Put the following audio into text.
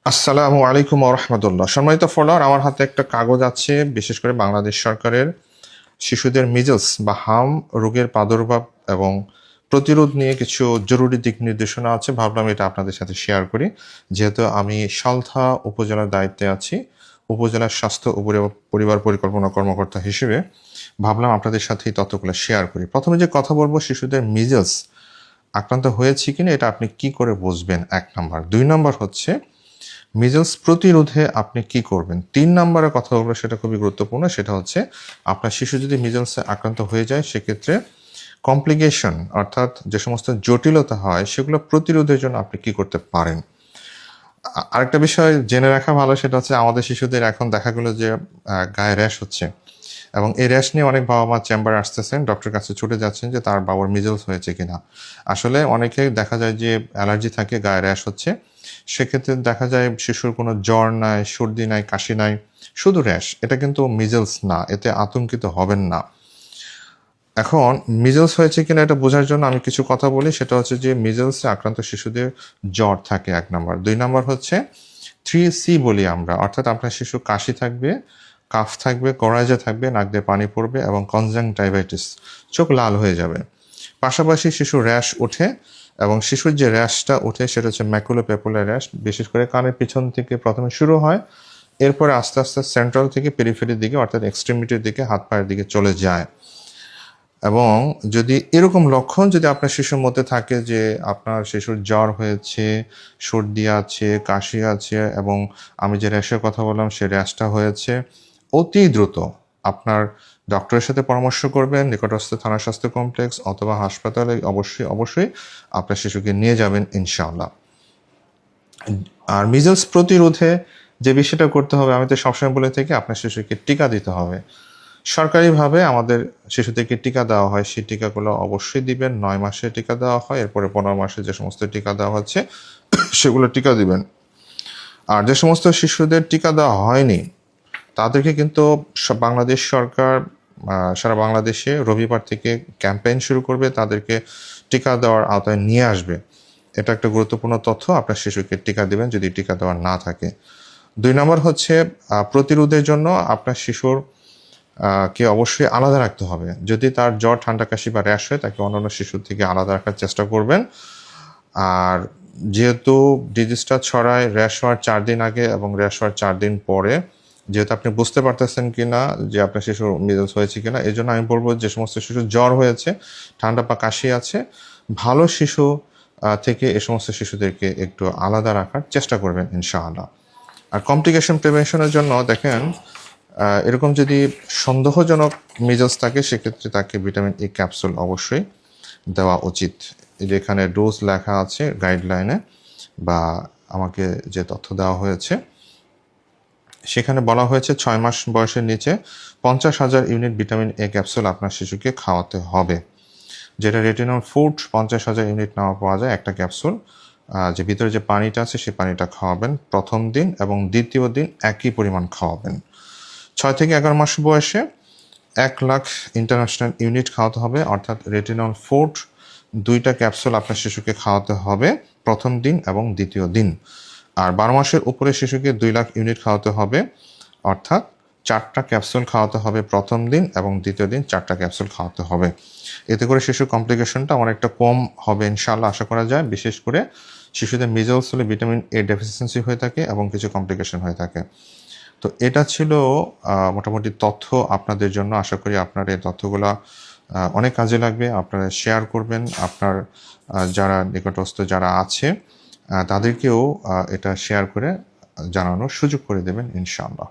আসসালামু আলাইকুম ওয়া রাহমাতুল্লাহ। সম্মানিত ফলোয়ার, আমার হাতে একটা কাগজ আছে, বিশেষ করে বাংলাদেশ সরকারের শিশুদের মিজলস বা হাম রোগের প্রাদুর্ভাব এবং প্রতিরোধ নিয়ে কিছু জরুরি দিক নির্দেশনা আছে। ভাবলাম এটা আপনাদের সাথে শেয়ার করি, যেহেতু আমি সালথা উপজেলার দায়িত্বে আছি, উপজেলার স্বাস্থ্য ও পরিবার পরিকল্পনা কর্মকর্তা হিসেবে ভাবলাম আপনাদের সাথে এই তথ্যগুলো শেয়ার করি। প্রথমে যে কথা বলবো, শিশুদের মিজলস আক্রান্ত হয়েছে কিনা এটা আপনি কি করে বুঝবেন, 1 নাম্বার। 2 নাম্বার হচ্ছে মিজলস প্রতিরোধে আপনি কি করবেন। 3 নাম্বারে কথা বলবো, সেটা খুবই গুরুত্বপূর্ণ, সেটা হচ্ছে আপনার শিশু যদি মিজলসে আক্রান্ত হয়ে যায় সেক্ষেত্রে কমপ্লিকেশন অর্থাৎ যে সমস্ত জটিলতা হয় সেগুলো প্রতিরোধের জন্য আপনি কি করতে পারেন। আরেকটা বিষয় জেনে রাখা ভালো, সেটা হচ্ছে আমাদের শিশুদের এখন দেখা গেলো যে গায়ে র্যাশ হচ্ছে, এবং এই র্যাশ নিয়ে অনেক বাবা মা চেম্বারে আসতেছেন, ডক্টরের কাছে ছুটে যাচ্ছেন যে তার বাবার মিজলস হয়েছে কিনা। আসলে অনেকে দেখা যায় যে অ্যালার্জি থাকে, গায়ে র্যাশ হচ্ছে, সেক্ষেত্রে দেখা যায় শিশুর কোনো জ্বর নাই, সর্দি নাই, কাশি নাই, শুধু র্যাশ। এটা কিন্তু মিজলস না, এতে আতঙ্কিত হবেন না। এখন মিজলস হয়েছে কিনা এটা বোঝার জন্য আমি কিছু কথা বলি, সেটা হচ্ছে যে মিজলসে আক্রান্ত শিশুদের জ্বর থাকে 1 নাম্বার। 2 নাম্বার হচ্ছে 3C বলি আমরা, অর্থাৎ আপনার শিশু কাশি থাকবে, কাফ থাকবে, করাইজা থাকবে, নাক দিয়ে পানি পড়বে এবং কনজাংটাইভাইটিস, চোখ লাল হয়ে যাবে। পাশাপাশি শিশু র্যাশ ওঠে, এবং শিশুর যে র্যাশটা ওঠে সেটা হচ্ছে ম্যাকুলোপ্যাপুলার র্যাশ, বিশেষ করে কানের পিছন থেকে প্রথমে শুরু হয়, এরপরে আস্তে আস্তে সেন্ট্রাল থেকে পেরিফেরির দিকে অর্থাৎ এক্সট্রিমিটির দিকে, হাত পায়ের দিকে চলে যায়। এবং যদি এরকম লক্ষণ যদি আপনার শিশুর মধ্যে থাকে যে আপনার শিশুর জ্বর হয়েছে, সর্দি আছে, কাশি আছে, এবং আমি যে র্যাশের কথা বললাম সে র্যাশটা হয়েছে, অতি দ্রুত আপনার ডক্টরের সাথে পরামর্শ করবেন, নিকটস্থ থানা স্বাস্থ্য কমপ্লেক্স অথবা হাসপাতালে অবশ্যই অবশ্যই আপনার শিশুকে নিয়ে যাবেন ইনশাআল্লাহ। আর মিজলস প্রতিরোধে যে বিষয়টা করতে হবে, আমি তো সবসময় বলে থাকি আপনার শিশুকে টিকা দিতে হবে। সরকারিভাবে আমাদের শিশুদেরকে টিকা দেওয়া হয়, সেই টিকাগুলো অবশ্যই দিবেন। 9 মাসে টিকা দেওয়া হয়, এরপরে 15 মাসে যে সমস্ত টিকা দেওয়া হচ্ছে সেগুলো টিকা দিবেন। আর যে সমস্ত শিশুদের টিকা দেওয়া হয়নি তাদেরকে কিন্তু বাংলাদেশ সরকার সারা বাংলাদেশে রবিবার থেকে ক্যাম্পেইন শুরু করবে, তাদেরকে টিকা দেওয়ার আওতায় নিয়ে আসবে। এটা একটা গুরুত্বপূর্ণ তথ্য, আপনার শিশুকে টিকা দিবেন যদি টিকা দেওয়া না থাকে। 2 নম্বর হচ্ছে প্রতিরোধের জন্য আপনার শিশুর কে অবশ্যই আলাদা রাখতে হবে। যদি তার জ্বর, ঠান্ডা, কাশি বা র্যাশ হয় তাকে অন্যান্য শিশুর থেকে আলাদা রাখার চেষ্টা করবেন। আর যেহেতু ডিজিজটা ছড়ায় র্যাশ হওয়ার 4 দিন আগে এবং র্যাশ হওয়ার 4 দিন পরে, যেহেতু আপনি বুঝতে পারতেছেন কিনা যে আপনার শিশুর মিজলস হয়েছে কিনা, এই জন্য আমি বলবো যে সমস্ত শিশুর জ্বর হয়েছে, ঠান্ডা বা কাশি আছে, ভালো শিশু থেকে এ সমস্ত শিশুদেরকে একটু আলাদা রাখার চেষ্টা করবেন ইনশাআল্লাহ। আর কমপ্লিকেশন প্রিভেনশনের জন্য দেখেন, এরকম যদি সন্দেহজনক মিজলস থাকে সেক্ষেত্রে তাকে ভিটামিন ই ক্যাপসুল অবশ্যই দেওয়া উচিত। যেখানে ডোজ লেখা আছে গাইডলাইনে বা আমাকে যে তথ্য দেওয়া হয়েছে সেখানে বলা হয়েছে 6 মাস বয়সের নিচে 50,000 ইউনিট ভিটামিন এ ক্যাপসুল আপনার শিশুকে খাওয়াতে হবে, যেটা রেটিনল ফুড 50,000 ইউনিট নেওয়া পাওয়া যায় একটা ক্যাপসুল। যে ভিতরে যে পানিটা আছে সেই পানিটা খাওয়াবেন প্রথম দিন, এবং দ্বিতীয় দিন একই পরিমাণ খাওয়াবেন। 6 থেকে 11 মাস বয়সে 1 লাখ ইন্টারন্যাশনাল ইউনিট খাওয়াতে হবে, অর্থাৎ রেটিনল ফুড 2টা ক্যাপসুল আপনার শিশুকে খাওয়াতে হবে প্রথম দিন এবং দ্বিতীয় দিন। আর 12 মাসের উপরে শিশুকে 2 লাখ ইউনিট খাওয়াতে হবে, অর্থাৎ 4টা ক্যাপসুল খাওয়াতে হবে প্রথম দিন এবং দ্বিতীয় দিন 4টা ক্যাপসুল খাওয়াতে হবে। এতে করে শিশুর কমপ্লিকেশনটা অনেকটা কম হবে ইনশাআল্লাহ, আশা করা যায়। বিশেষ করে শিশুদের মিজলস হলে ভিটামিন এ ডেফিসিয়েন্সি হয়ে থাকে এবং কিছু কমপ্লিকেশন হয়ে থাকে। তো এটা ছিল মোটামুটি তথ্য আপনাদের জন্য। আশা করি আপনার এই তথ্যগুলো অনেক কাজে লাগবে। আপনারা শেয়ার করবেন, আপনার যারা নিকটস্থ যারা আছে তাদেরকেও এটা শেয়ার করে জানানোর সুযোগ করে দেবেন ইনশাআল্লাহ।